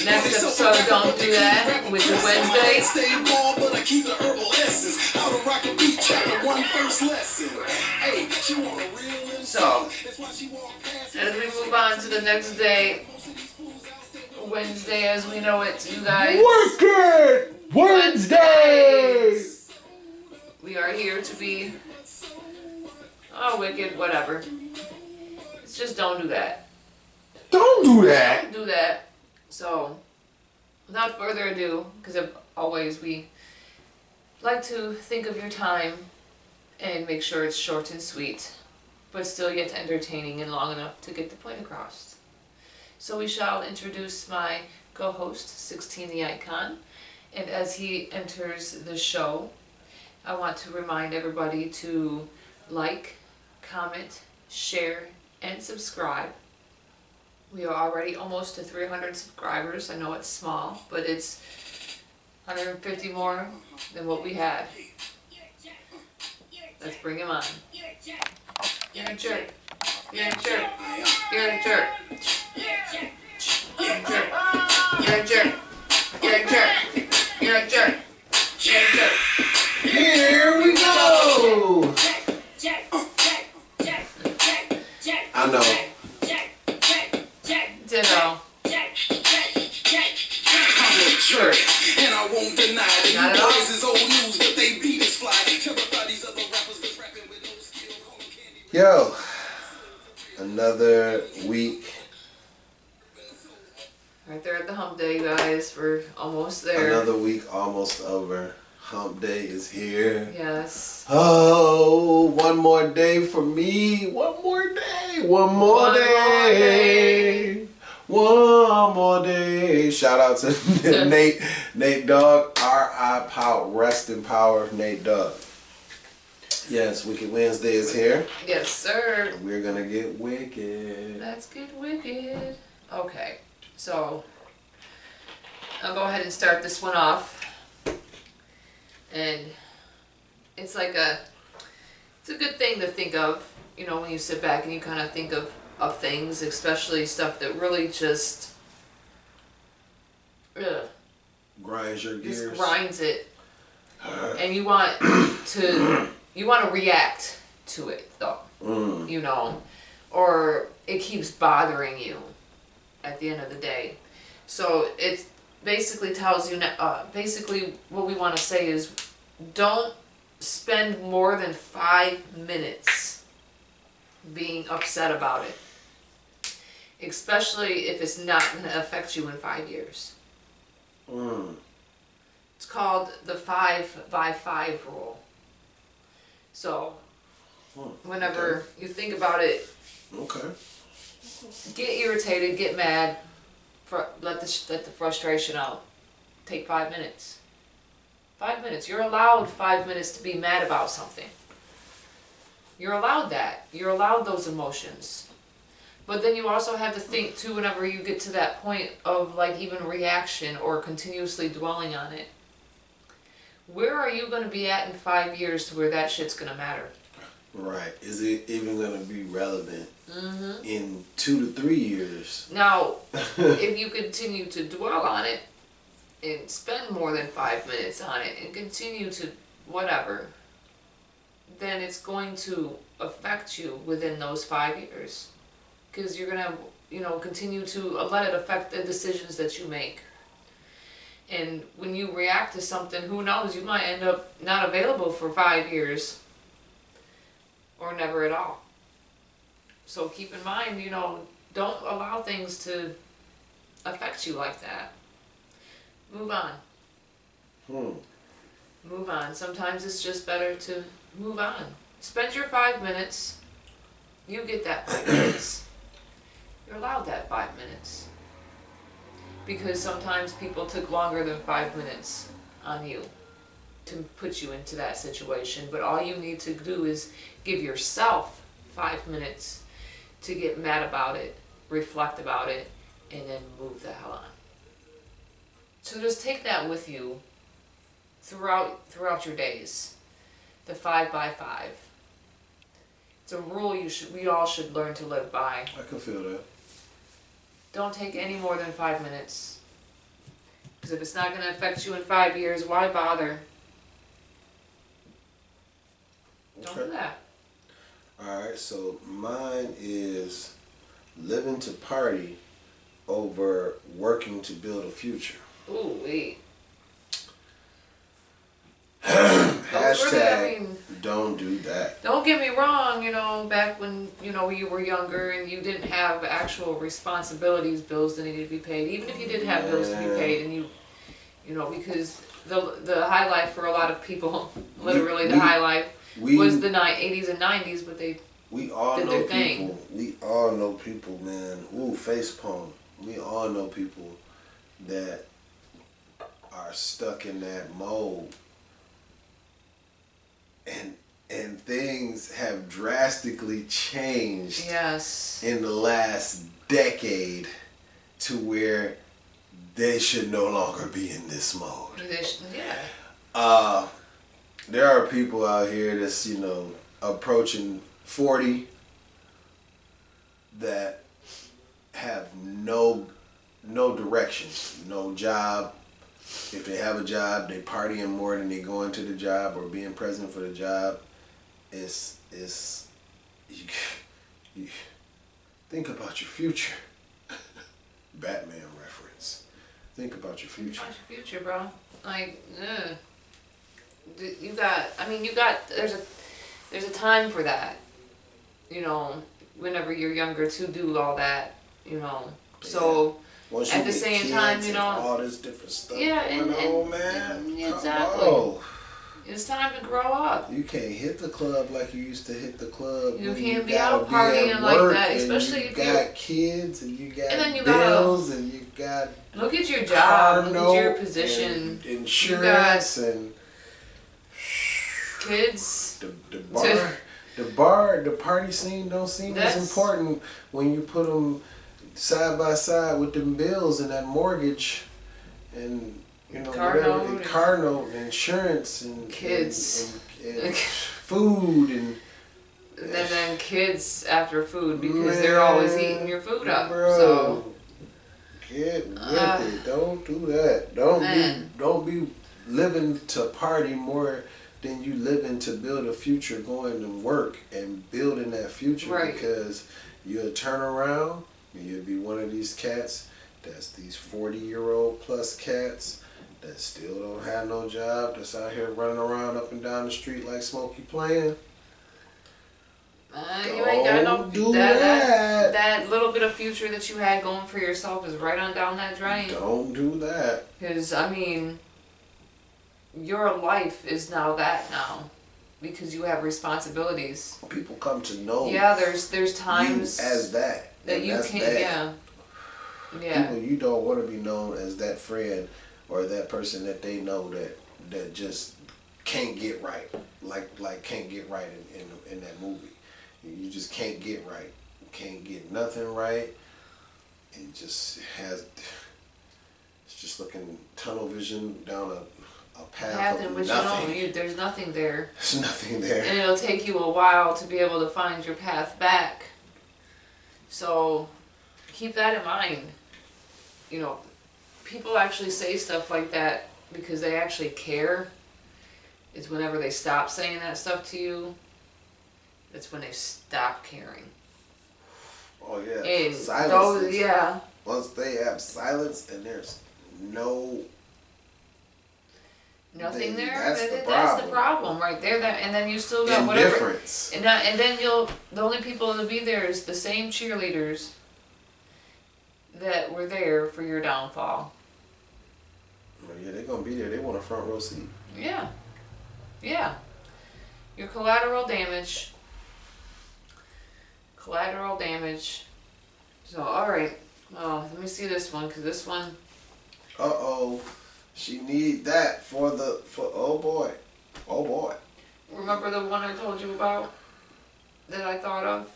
Next episode, Don't Do That, which is Wednesday. So, as we move on to the next day, Wednesday as we know it, you guys. Wicked Wednesdays! We are here to be, wicked, whatever. It's just don't do that. Don't do that. Don't do that. So, without further ado, because always we like to think of your time and make sure it's short and sweet, but still yet entertaining and long enough to get the point across. So we shall introduce my co-host, 16 the Icon, and as he enters the show, I want to remind everybody to like, comment, share, and subscribe. We are already almost to 300 subscribers. I know it's small, but it's 150 more than what we had. Let's bring him on. You're a jerk. You're a jerk. You're a jerk. You're a jerk. You're a jerk. You're a jerk. You're a jerk. You're a jerk. Here we go! I know. Ditto. I'm a jerk, and I won't deny it. Not at You all. boys is old news, but they beat us fly. Terrify these other rappers that's rapping with no skill. Call 'em candy. Yo, another week. Right there at the hump day, guys. We're almost there. Another week almost over. Hump day is here. Yes. Oh, one more day for me. One more day. One more day. One more day. Shout out to Nate Dogg. R.I. Power. Rest in power, Nate Dogg. Yes, Wicked Wednesday is here. Yes, sir. We're going to get wicked. Let's get wicked. Okay, so I'll go ahead and start this one off. And it's like it's a good thing to think of, you know, when you sit back and you kind of think of things, especially stuff that really just Grinds your gears. just grinds it. And you want to react to it though, you know, or it keeps bothering you at the end of the day. So it basically tells you, basically what we want to say is don't spend more than 5 minutes being upset about it, especially if it's not going to affect you in 5 years. It's called the 5x5 rule. So whenever you think about it, get irritated, get mad, let the frustration out. Take 5 minutes. 5 minutes. You're allowed 5 minutes to be mad about something. You're allowed that. You're allowed those emotions. But then you also have to think too, whenever you get to that point of like even reaction or continuously dwelling on it, where are you going to be at in 5 years to where that shit's going to matter? Right. Is it even going to be relevant in 2 to 3 years? Now, if you continue to dwell on it and spend more than 5 minutes on it and continue to whatever, then it's going to affect you within those 5 years. Because you're going to, you know, continue to let it affect the decisions that you make. And when you react to something, who knows, you might end up not available for 5 years. Or never at all. So keep in mind, you know, don't allow things to affect you like that. Move on. Move on. Sometimes it's just better to move on. Spend your 5 minutes. You get that 5 minutes. You're allowed that 5 minutes. Because sometimes people took longer than 5 minutes on you to put you into that situation. But all you need to do is give yourself 5 minutes to get mad about it, reflect about it, and then move the hell on. So just take that with you throughout your days. The 5x5. It's a rule we all should learn to live by. I can feel that. Don't take any more than 5 minutes Because if it's not going to affect you in 5 years, why bother? Don't do that. Alright, so mine is living to party over working to build a future. Ooh, wait. Hashtag don't do that. Don't get me wrong, back when, you were younger and you didn't have actual responsibilities, bills that needed to be paid, even if you did have bills to be paid, and because the high life for a lot of people, literally the high life, was the 80s and 90s, but we all did know their people. thing. We all know people, man. Ooh, face palm. We all know people that are stuck in that mode. And things have drastically changed Yes. in the last decade to where they should no longer be in this mode. Yeah. There are people out here that's, approaching 40 that have no direction, no job. If they have a job, they partying more than they go into the job or being present for the job. You think about your future. Batman reference. Think about your future. Think about your future, bro. Like, there's a time for that. Whenever you're younger to do all that, So once at the same time, all this different stuff going on, man. Exactly. It's time to grow up. You can't hit the club like you used to hit the club. You can't be out partying like that, especially if you got kids and you got bills and you got. Look at your job. Look at your position. And insurance and kids. The party scene don't seem as important when you put them side by side with them bills and that mortgage and car note and insurance and kids and food and then kids after food because they're always eating your food up. Bro, so get with it. Don't do that. Don't be living to party more than you living to build a future, going to work and building that future. Right. Because you'll turn around and you'll be one of these cats that's these 40-year-old plus cats that still don't have no job, that's out here running around up and down the street like Smokey playing. You ain't got no that little bit of future that you had going for yourself is right on down that drain. Don't do that. Because your life is now because you have responsibilities. People come to know. Yeah, there's times you as that you can't. Yeah. People, you don't want to be known as that friend or that person that they know that just can't get right, like can't get right in that movie. You just can't get right. You can't get nothing right. It's just looking tunnel vision down a path of nothing. There's nothing there. There's nothing there. And it'll take you a while to be able to find your path back. So keep that in mind. People actually say stuff like that because they actually care. It's whenever they stop saying that stuff to you, that's when they stop caring. Oh yeah. And silence. Once they have silence and there's nothing there. That's the problem right there. And then you still got indifference. Whatever. And then the only people that'll be there is the same cheerleaders that were there for your downfall. Well, yeah, they're gonna be there. They want a front row seat. Yeah. Yeah. Your collateral damage. So, alright. Oh, let me see this one, because this one... Uh-oh. She need that for oh boy. Oh boy. Remember the one I told you about? That I thought of?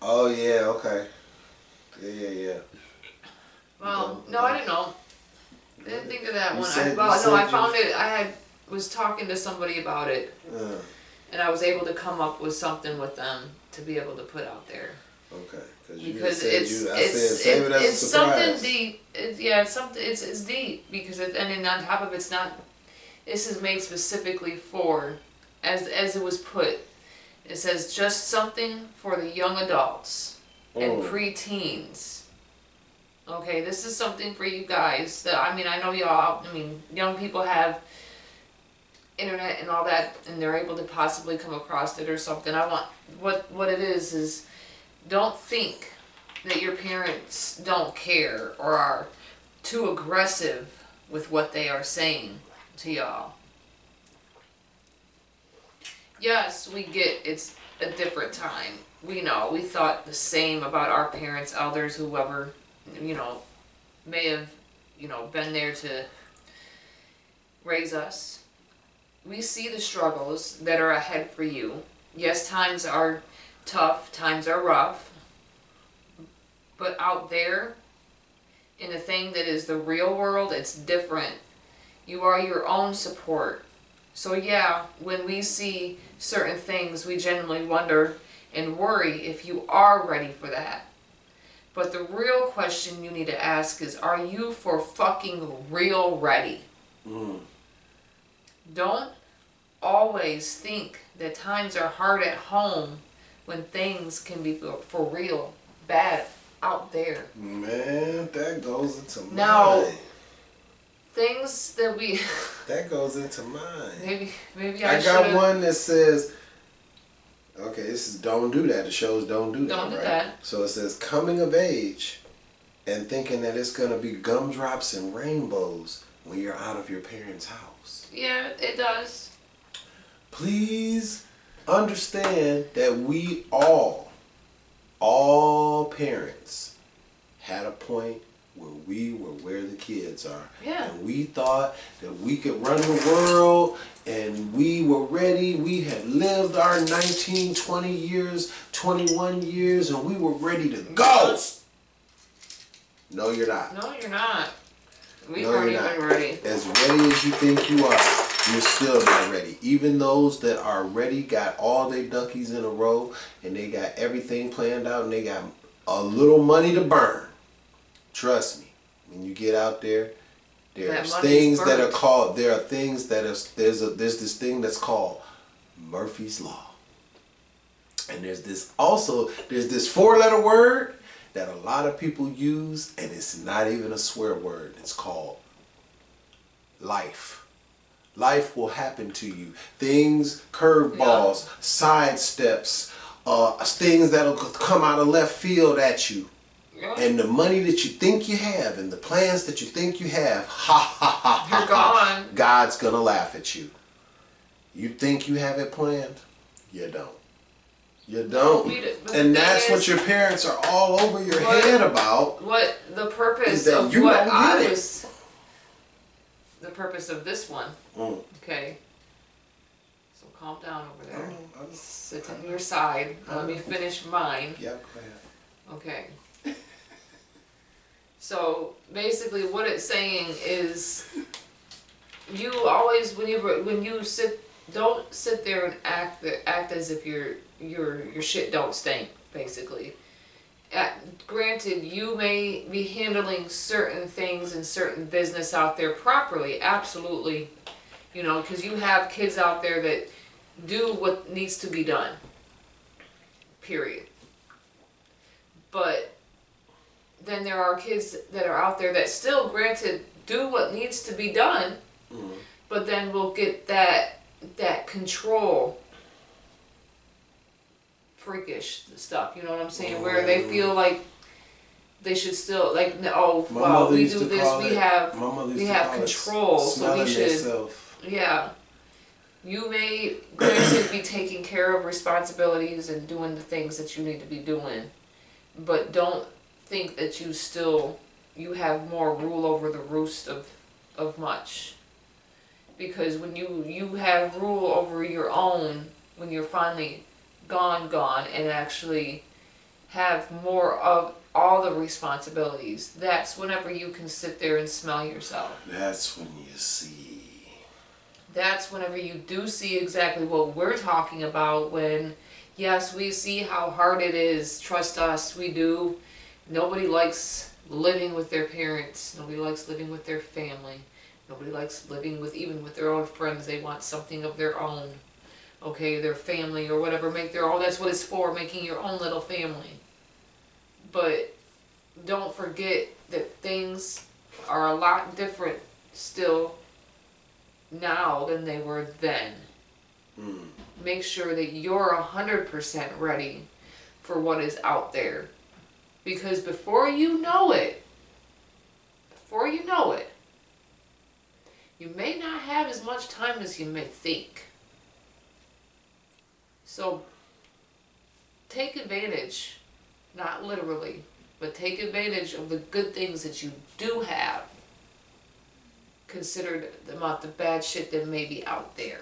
Oh, yeah, okay. Yeah. Well, no, I didn't know. I didn't think of that one. I found it. I was talking to somebody about it. And I was able to come up with something with them to be able to put out there. Okay, because I said save it as a it's surprise. something deep. Yeah, it's something. It's deep because and then on top of it's not. This is made specifically for, as it was put. It says just something for the young adults and preteens. Okay, this is something for you guys. That I mean, I know y'all. I mean, young people have internet and all that, and they're able to possibly come across it or something. I want what it is don't think that your parents don't care or are too aggressive with what they are saying to y'all. Yes, we get it's a different time. We know, we thought the same about our parents, elders, whoever, may have, been there to raise us. We see the struggles that are ahead for you. Yes, times are tough, times are rough, but out there, in the thing that is the real world, it's different. You are your own support. So yeah, when we see certain things, we genuinely wonder and worry if you are ready for that. But the real question you need to ask is, are you for fucking real ready? Don't always think that times are hard at home when things can be for real bad out there. Man, that goes into Now, mine. things that we That goes into mine. maybe I I got should. one that says, okay, this is Don't Do That. The show's Don't Do That. Don't do right? that. So it says coming of age and thinking that it's going to be gumdrops and rainbows when you're out of your parents' house. Yeah, it does. Please understand that we all parents had a point where we were where the kids are. Yeah. And we thought that we could run the world and we were ready. We had lived our 19, 20 years, 21 years, and we were ready to go. No, you're not. No, you're not. We No, weren't you're not. even ready. As ready as you think you are, you're still not ready. Even those that are ready got all their duckies in a row and they got everything planned out and they got a little money to burn. Trust me, when you get out there, there's things that are called, there's this thing that's called Murphy's Law. And there's this 4-letter word that a lot of people use, and it's not even a swear word. It's called life. Life will happen to you. Things, curveballs, sidesteps, things that'll come out of left field at you. Yeah. And the money that you think you have and the plans that you think you have, You're gone. God's gonna laugh at you. You think you have it planned? You don't. You don't. And that's what your parents are all over your head about. What the purpose that of you what don't I get it. was. The purpose of this one. Okay. So calm down over there. Sit on your side. Let me finish mine. Yeah, go ahead. Okay. So basically, what it's saying is, you always when you sit, don't sit there and act as if your shit don't stink. Basically, granted, you may be handling certain things and certain business out there properly, absolutely, because you have kids out there that do what needs to be done. Period. But then there are kids that are out there that still, granted, do what needs to be done, but then will get that control, freakish stuff. You know what I'm saying? Where they feel like they should still we do this. We have control, so we should. Yeah. You may, granted, be taking care of responsibilities and doing the things that you need to be doing, but don't think that you have more rule over the roost of much. Because when you have rule over your own, when you're finally gone and actually have more of all the responsibilities, that's whenever you can sit there and smell yourself. That's when you see. That's whenever you do see exactly what we're talking about when Yes, we see how hard it is. Trust us, we do. Nobody likes living with their parents. Nobody likes living with their family. Nobody likes living with even with their own friends. They want something of their own. Okay, their family or whatever. Make their own. That's what it's for, making your own little family. But don't forget that things are a lot different still now than they were then. Make sure that you're 100% ready for what is out there. Because before you know it, you may not have as much time as you may think. So take advantage, not literally, but take advantage of the good things that you do have. Consider the amount of bad shit that may be out there.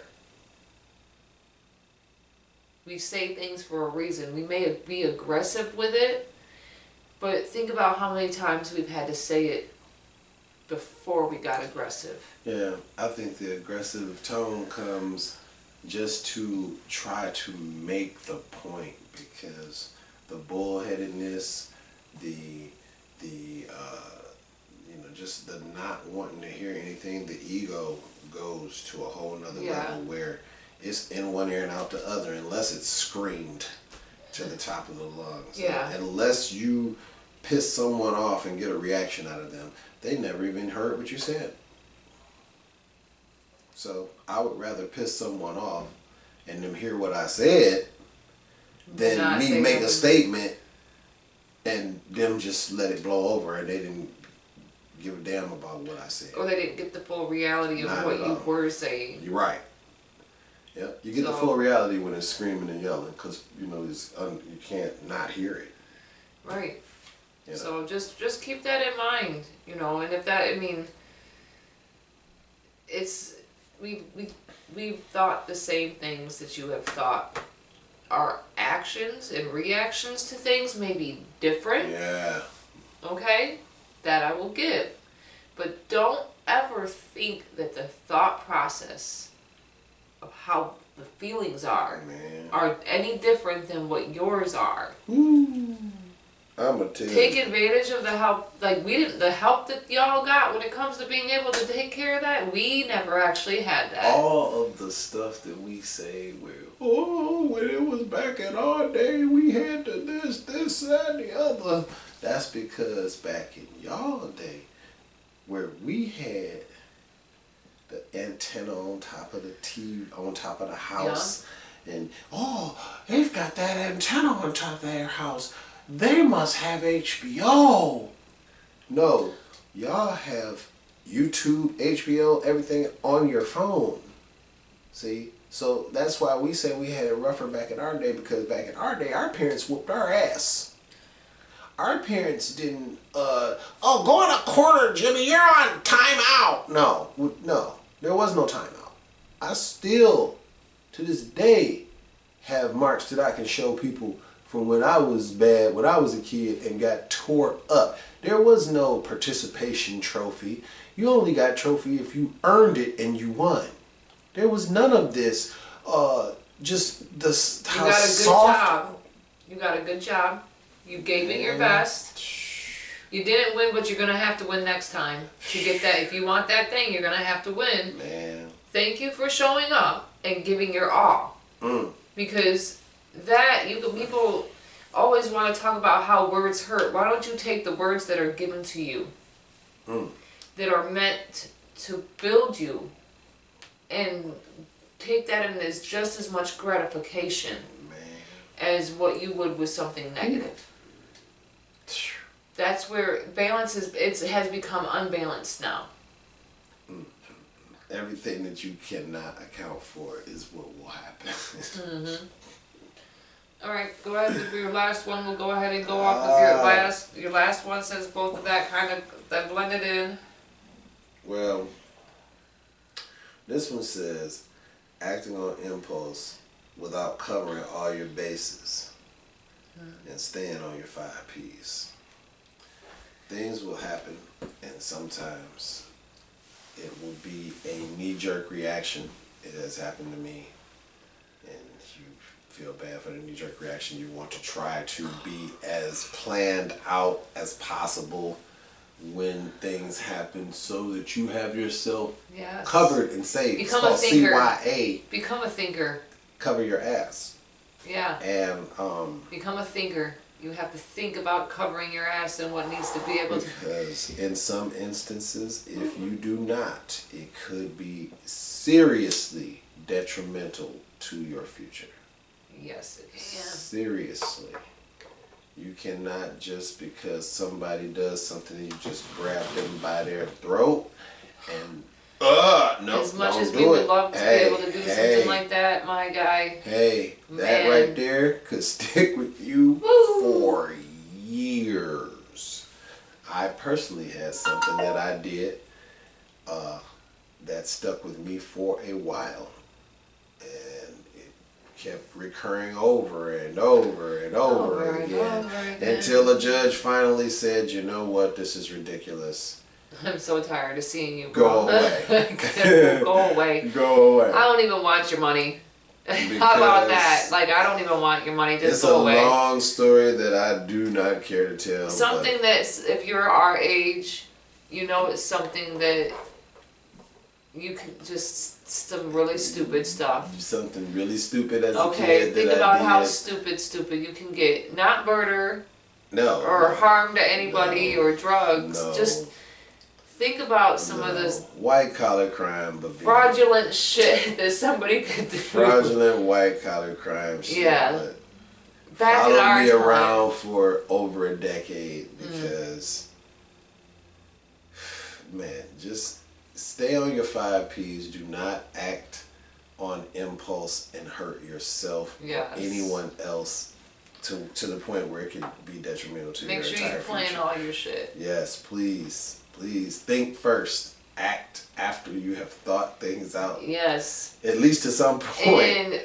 We say things for a reason. We may be aggressive with it, but think about how many times we've had to say it before we got aggressive. Yeah, I think the aggressive tone comes just to try to make the point, because the bullheadedness, the just the not wanting to hear anything, the ego goes to a whole nother level where it's in one ear and out the other, unless it's screamed to the top of the lungs. Yeah. Unless you piss someone off and get a reaction out of them, they never even heard what you said. So I would rather piss someone off and them hear what I said than me make a statement and them just let it blow over and they didn't give a damn about what I said. Or they didn't get the full reality of what you were saying. You're right. Yeah, you get the full reality when it's screaming and yelling, because you can't not hear it. Right. You know? So just keep that in mind, and if that, it's we've thought the same things that you have thought. Our actions and reactions to things may be different. Yeah. Okay? That I will give. But don't ever think that the thought process of how the feelings are any different than what yours are. Ooh. I'm gonna tell you. Take advantage of the help. Like the help that y'all got when it comes to being able to take care of that. We never actually had that. All of the stuff that we say, when it was back in our day, we had to this, that, and the other. That's because back in y'all day, where we had the antenna on top of the TV, on top of the house, and they've got that antenna on top of their house. They must have HBO. No, y'all have YouTube, HBO, everything on your phone. See? So that's why we say we had it rougher back in our day, because back in our day, our parents whooped our ass. Our parents didn't, go in a corner, Jimmy, you're on timeout. No, there was no timeout. I still, to this day, have marks that I can show people from when I was bad, when I was a kid and got tore up. There was no participation trophy. You only got trophy if you earned it and you won. There was none of this, just this, how soft. You got a good job. You gave it your best. You didn't win, but you're going to have to win next time to get that. If you want that thing, you're going to have to win. Man. Thank you for showing up and giving your all. Because people always want to talk about how words hurt. Why don't you take the words that are given to you, that are meant to build you, and take that in as just as much gratification as what you would with something negative. That's where balance has become unbalanced now. Everything that you cannot account for is what will happen. All right, go ahead with your last one. We'll go ahead and go off with your last. Your last one says both of that blended in. Well, this one says acting on impulse without covering all your bases and staying on your 5 Ps. Things will happen, and sometimes it will be a knee-jerk reaction. It has happened to me, and you feel bad for the knee-jerk reaction. You want to try to be as planned out as possible when things happen so that you have yourself Yes. covered and safe. Become it's called a thinker. CYA. Become a thinker. Cover your ass. Yeah. And become a thinker. You have to think about covering your ass and what needs to be able to. Because in some instances, if you do not, it could be seriously detrimental to your future. Yes, it can. Seriously. You cannot just because somebody does something, you just grab them by their throat and no, as much don't as do we would it. love to be able to do something like that, my guy. Hey, that Man. right there could stick with you for years. I personally had something that I did that stuck with me for a while. And it kept recurring over and over and over again. Until a judge finally said, you know what, this is ridiculous. I'm so tired of seeing you, Go bro. away. Go away. Go away. I don't even want your money. How about that? Like, I don't even want your money. Just go away. It's a long story that I do not care to tell. Something that's, if you're our age, you know it's something that you can just, some really stupid stuff. Something really stupid as a Okay, kid. think that about I did. how stupid you can get. Not murder No. or harm to anybody or drugs. No. Just think about some of this white collar crime, but fraudulent shit that somebody could do. fraudulent white collar crime shit. Yeah. But Back in our followed me time. around for over a decade because, man, just stay on your 5 P's. Do not act on impulse and hurt yourself Yes. or anyone else to the point where it could be detrimental to Make your sure entire you plan future. all your shit. Yes, please. Please think first. Act after you have thought things out. Yes. At least to some point.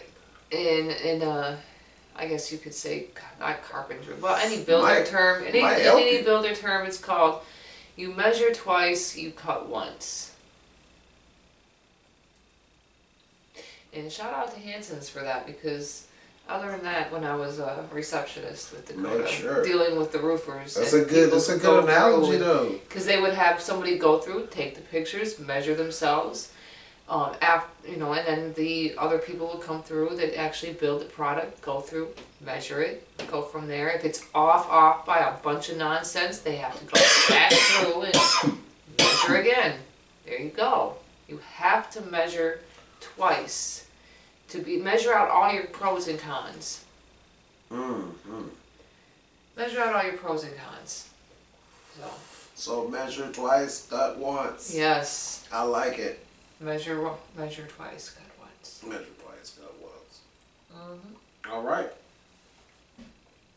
And I guess you could say not carpenter, well, any builder Might- term, might help any you. builder term, it's called you measure twice, you cut once. And shout out to Hanson's for that, because I learned that when I was a receptionist with Dakota, Man, sure. dealing with the roofers. That's and a good people would go analogy through though. Because they would have somebody go through, take the pictures, measure themselves, and then the other people would come through that actually build the product, go through, measure it, go from there. If it's off by a bunch of nonsense, they have to go back through and measure again. There you go. You have to measure twice to measure out all your pros and cons. Measure out all your pros and cons. So measure twice, cut once. Yes. I like it. Measure twice, cut once. Measure twice, cut once. Mm-hmm. All right.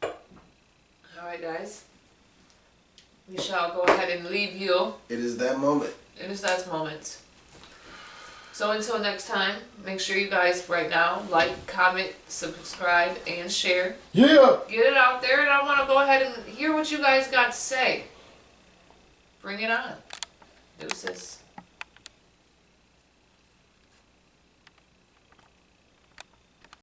All right, guys. We shall go ahead and leave you. It is that moment. It is that moment. So until next time, make sure you guys right now like, comment, subscribe, and share. Yeah. Get it out there, and I want to go ahead and hear what you guys got to say. Bring it on. Deuces.